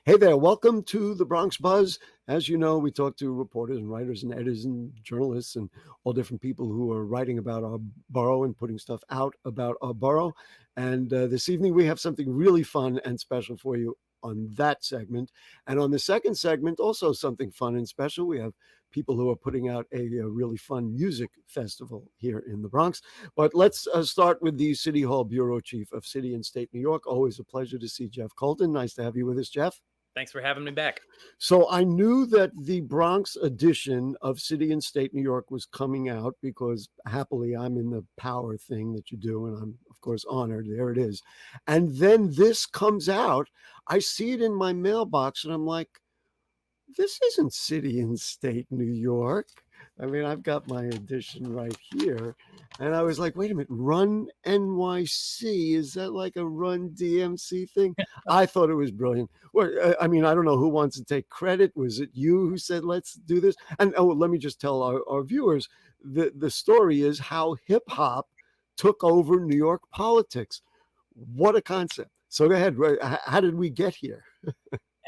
Hey there, welcome to the Bronx Buzz. As you know, we talk to reporters and writers and editors and journalists and all different people who are writing about our borough and putting stuff out about our borough. And this evening, we have something really fun and special for you on that segment. And on the second segment, also something fun and special. We have people who are putting out a really fun music festival here in the Bronx. But let's start with the City Hall Bureau Chief of City and State New York. Always a pleasure to see Jeff Coltin. Nice to have you with us, Jeff. Thanks for having me back. So I knew that the Bronx edition of City and State New York was coming out because happily I'm in the power thing that you do. And I'm, of course, honored. There it is. And then this comes out. I see it in my mailbox and I'm like, this isn't City and State New York. I mean, I've got my edition right here. And I was like, wait a minute, Run NYC? Is that like a Run DMC thing? I thought it was brilliant. Well, I mean, I don't know who wants to take credit. Was it you who said, let's do this? And oh, let me just tell our viewers the story is how hip hop took over New York politics. What a concept. So go ahead. How did we get here?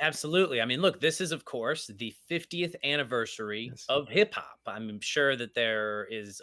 Absolutely. I mean, look, this is, of course, the 50th anniversary Yes. of hip hop. I'm sure that there is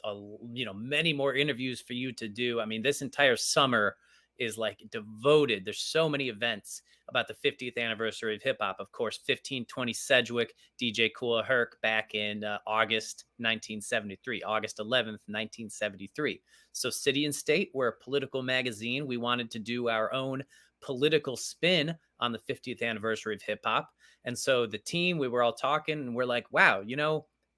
many more interviews for you to do. I mean, this entire summer is like devoted. There's so many events about the 50th anniversary of hip hop. Of course, 1520 Sedgwick, DJ Kool Herc back in August 1973, August 11th, 1973. So City and State, we're a political magazine. We wanted to do our own political spin on the 50th anniversary of hip hop. And so the team, we were all talking and we're like, wow,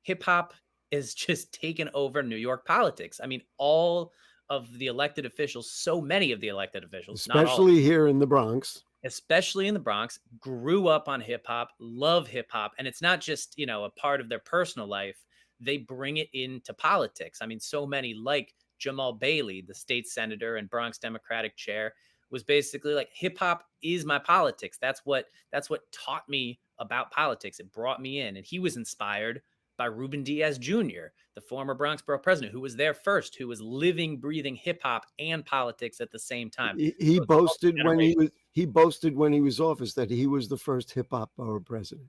hip hop is just taken over New York politics. I mean, all of the elected officials, so many of the elected officials, not all, Especially here in the Bronx. especially in the Bronx, grew up on hip hop, love hip hop. And it's not just, a part of their personal life. They bring it into politics. I mean, so many like Jamal Bailey, the state senator and Bronx Democratic chair, was basically like hip hop is my politics. That's what taught me about politics. It brought me in. And he was inspired by Ruben Diaz Jr., the former Bronx borough president, who was there first, who was living, breathing hip hop and politics at the same time. He So it's boasted when multi-generational. he boasted when he was office that he was the first hip hop borough president.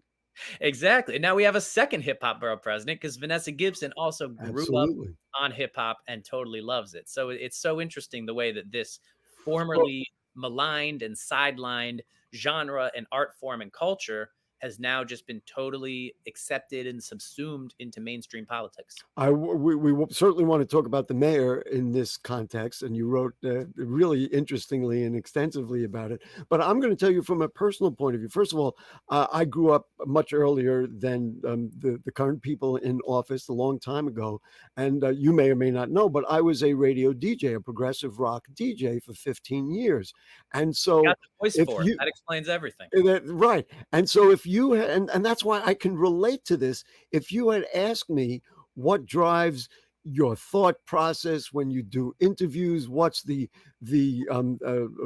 Exactly. And now we have a second hip hop borough president because Vanessa Gibson also grew up Absolutely. on hip hop and totally loves it. So it's so interesting the way that this Well, formerly maligned and sidelined genre and art form and culture has now just been totally accepted and subsumed into mainstream politics. we certainly want to talk about the mayor in this context, and you wrote really interestingly and extensively about it. But I'm going to tell you from a personal point of view. First of all, I grew up much earlier than the current people in office, a long time ago, and you may or may not know, but I was a radio DJ, a progressive rock DJ for 15 years, and You so got the voice if for it. you That explains everything. right. And so if you and that's why I can relate to this. If you had asked me what drives your thought process when you do interviews, what's the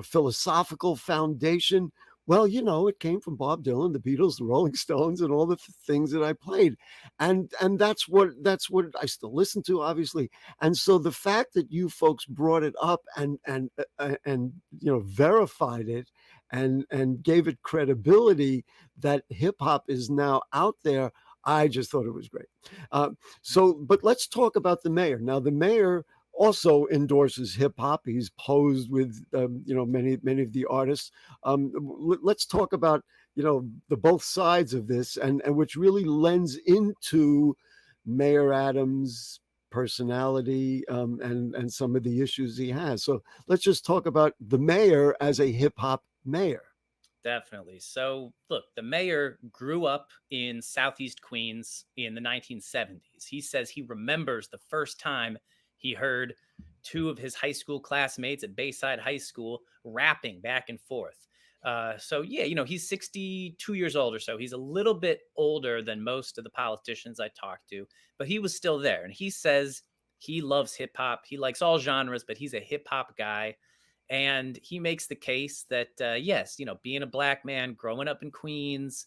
philosophical foundation? Well, it came from Bob Dylan, the Beatles, the Rolling Stones, and all the things that I played, and that's what I still listen to, obviously. And so the fact that you folks brought it up and verified it and gave it credibility that hip hop is now out there. I just thought it was great. But let's talk about the mayor. Now, the mayor also endorses hip hop. He's posed with, many of the artists. Let's talk about, the both sides of this, and which really lends into Mayor Adams' personality and some of the issues he has. So let's just talk about the mayor as a hip hop mayor. Definitely. So, look, the mayor grew up in Southeast Queens in the 1970s. He says he remembers the first time he heard two of his high school classmates at Bayside High School rapping back and forth. So, yeah, he's 62 years old or so. He's a little bit older than most of the politicians I talked to, but he was still there. And he says he loves hip hop. He likes all genres, but he's a hip hop guy. And he makes the case that, yes, being a black man, growing up in Queens,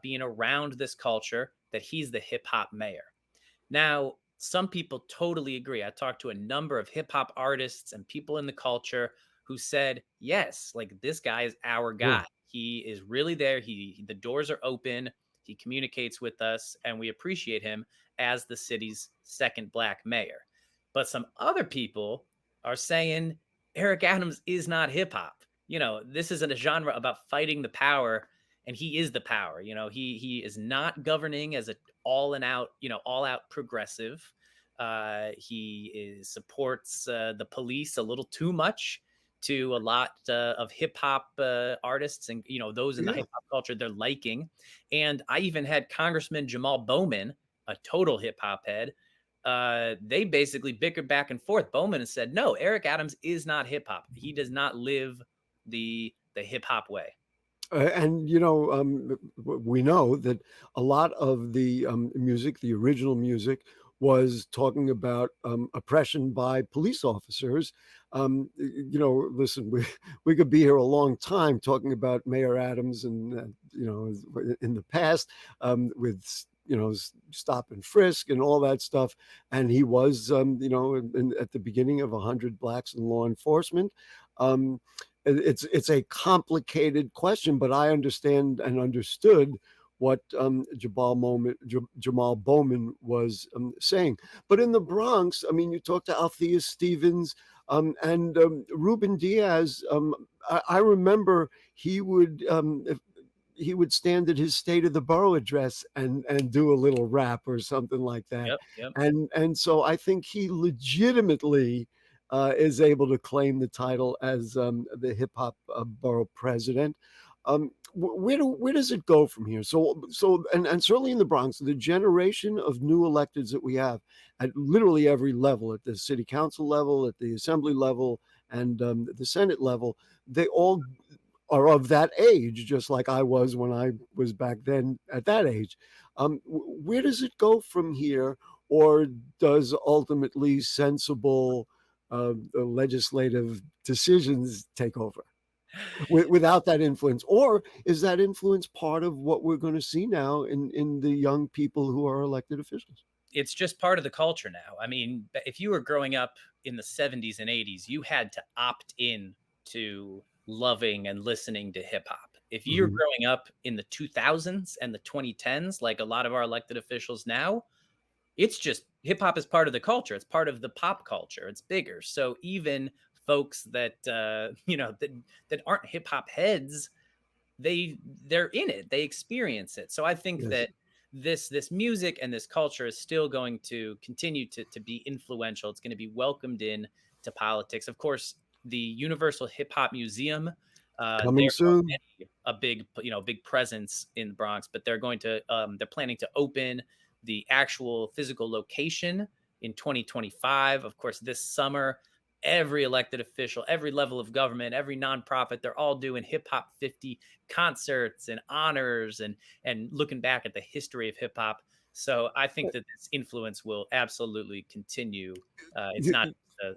being around this culture, that he's the hip hop mayor. Now, some people totally agree. I talked to a number of hip hop artists and people in the culture who said, yes, like this guy is our Yeah. guy. He is really there. The doors are open. He communicates with us, and we appreciate him as the city's second black mayor. But some other people are saying Eric Adams is not hip hop. This isn't a genre about fighting the power, and he is the power. He is not governing as a all out progressive. Supports the police a little too much to a lot of hip hop artists, and those in the Yeah. hip hop culture they're liking. And I even had Congressman Jamal Bowman, a total hip hop head. They basically bickered back and forth. Bowman said, "No, Eric Adams is not hip hop. He does not live the hip hop way." And we know that a lot of the music, the original music, was talking about oppression by police officers. Listen, we could be here a long time talking about Mayor Adams, and in the past, with stop and frisk and all that stuff. And he was, at the beginning of 100 blacks in law enforcement. Um, it's a complicated question, but I understand and understood what Jamal Bowman was saying. But in the Bronx, I mean, you talk to Althea Stevens and Ruben Diaz. I remember he would stand at his State of the Borough address and do a little rap or something like that. Yep, yep. And so I think he legitimately is able to claim the title as the hip hop borough president. Where does it go from here? And certainly in the Bronx, the generation of new electeds that we have at literally every level, at the city council level, at the assembly level, and the Senate level, they all are of that age, just like I was when I was back then at that age. Where does it go from here, or does ultimately sensible legislative decisions take over without that influence? Or is that influence part of what we're going to see now in the young people who are elected officials? It's just part of the culture now. I mean, if you were growing up in the 70s and 80s, you had to opt in to loving and listening to hip hop. If you're Mhm. growing up in the 2000s and the 2010s, like a lot of our elected officials now, it's just hip hop is part of the culture. It's part of the pop culture. It's bigger. So even folks that that aren't hip hop heads, they're in it. They experience it. So I think Yes. that this music and this culture is still going to continue to be influential. It's going to be welcomed in to politics. Of course, the Universal Hip Hop Museum, Coming they're soon. already a big presence in the Bronx, but they're planning to open the actual physical location in 2025. Of course, this summer, every elected official, every level of government, every nonprofit, they're all doing Hip Hop 50 concerts and honors and looking back at the history of hip hop. So I think that this influence will absolutely continue. It's not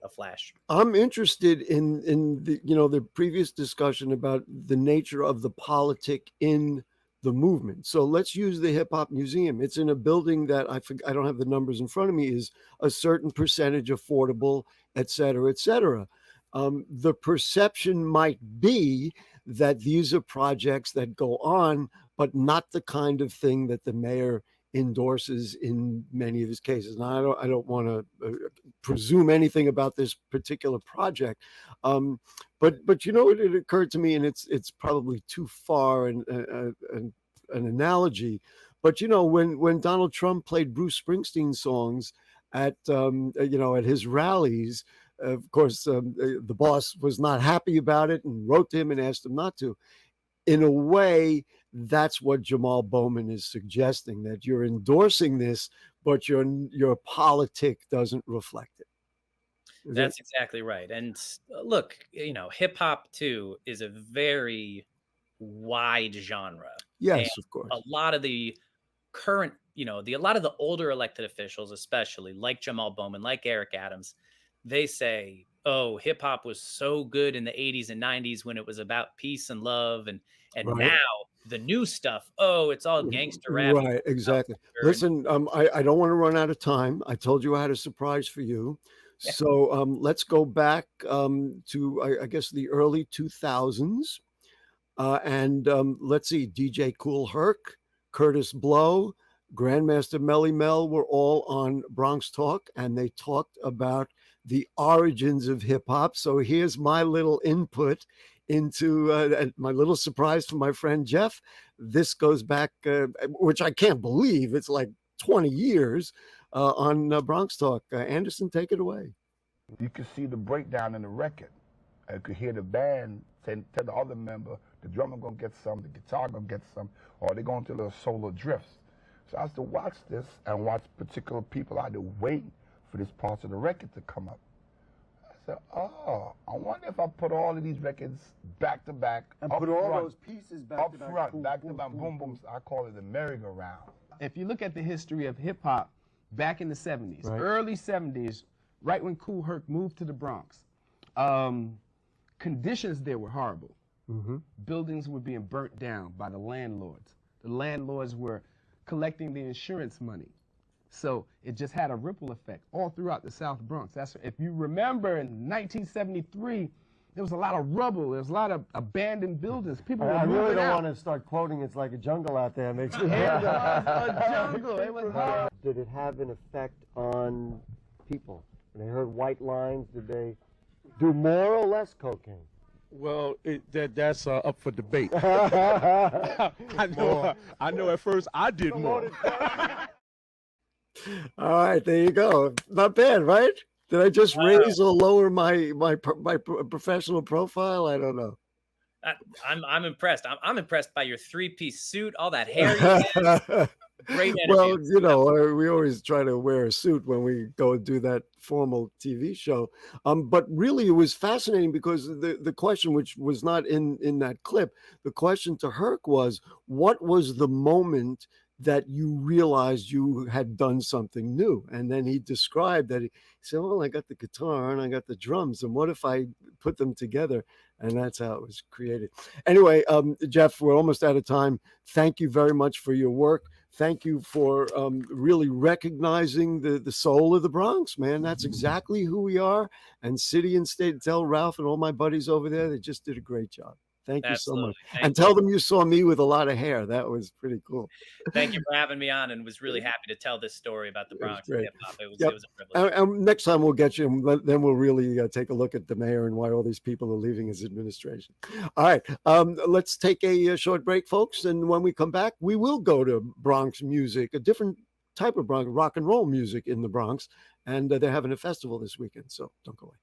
a flash. I'm interested in the previous discussion about the nature of the politic in the movement. So let's use the Hip Hop Museum. It's in a building that I don't have the numbers in front of me, is a certain percentage affordable, et cetera, et cetera. The perception might be that these are projects that go on, but not the kind of thing that the mayor endorses in many of his cases. Now, I don't want to presume anything about this particular project, but it occurred to me, and it's probably too far an analogy, but when Donald Trump played Bruce Springsteen songs at his rallies. Of course, the boss was not happy about it and wrote to him and asked him not to. In a way, that's what Jamal Bowman is suggesting, that you're endorsing this, but your politic doesn't reflect it. Is that That's exactly right. And look, hip hop too is a very wide genre. And yes, of a course. lot of the current, a lot of the older elected officials, especially like Jamal Bowman, like Eric Adams, they say, "Oh, hip hop was so good in the 80s and 90s when it was about peace and love, and Right. now the new stuff, oh, it's all gangster rap and Right, exactly. culture and Listen, I don't want to run out of time. I told you I had a surprise for you. yeah, So let's go back to, I guess, the early 2000s. And let's see, DJ Kool Herc, Curtis Blow, Grandmaster Melly Mel were all on Bronx Talk, and they talked about the origins of hip hop. So here's my little input into my little surprise for my friend Jeff. This goes back, which I can't believe, it's like 20 years on Bronx Talk. Anderson, take it away. You could see the breakdown in the record. You could hear the band tell the other member, the drummer gonna get some, the guitar gonna get some, or they're going to little solo drifts. So I used to watch this and watch particular people. I had to wait for this part of the record to come up. I said, oh, I wonder if I put all of these records back to back. And put all those pieces back to back. Up front, back to back, boom, boom. I call it the merry-go-round. If you look at the history of hip hop back in the 70s, Right. early 70s, right when Kool Herc moved to the Bronx, conditions there were horrible. Mm-hmm. Buildings were being burnt down by the landlords. The landlords were collecting the insurance money. So it just had a ripple effect all throughout the South Bronx. That's, if you remember, in 1973, there was a lot of rubble. There was a lot of abandoned buildings. People were I moving really don't out. want to start quoting "It's like a jungle out there." It makes me. It was a jungle. It was horrible. Did it have an effect on people? When they heard white lines, did they do more or less cocaine? Well, that's up for debate. I I know at first I did more. All right, there you go. Not bad, right? Did I just raise or lower my professional profile? I don't know. I'm impressed. I'm impressed by your three-piece suit, all that hair. You had. Great energy. Well, you know, we always try to wear a suit when we go and do that formal TV show. But really, it was fascinating because the question, which was not in that clip, the question to Herc was, what was the moment that you realized you had done something new? And then he described that he said, well, I got the guitar and I got the drums, and what if I put them together? And that's how it was created. Anyway, Jeff, we're almost out of time. Thank you very much for your work. Thank you for really recognizing the soul of the Bronx, man. That's exactly who we are. And City and State, tell Ralph and all my buddies over there, they just did a great job. Thank you so much. And tell them you saw me with a lot of hair. That was pretty cool. Thank you for having me on, and was really happy to tell this story about the Bronx and hip hop. It was a privilege. And next time we'll get you, and then we'll really take a look at the mayor and why all these people are leaving his administration. All right, let's take a short break, folks. And when we come back, we will go to Bronx music, a different type of Bronx, rock and roll music in the Bronx. And they're having a festival this weekend, so don't go away.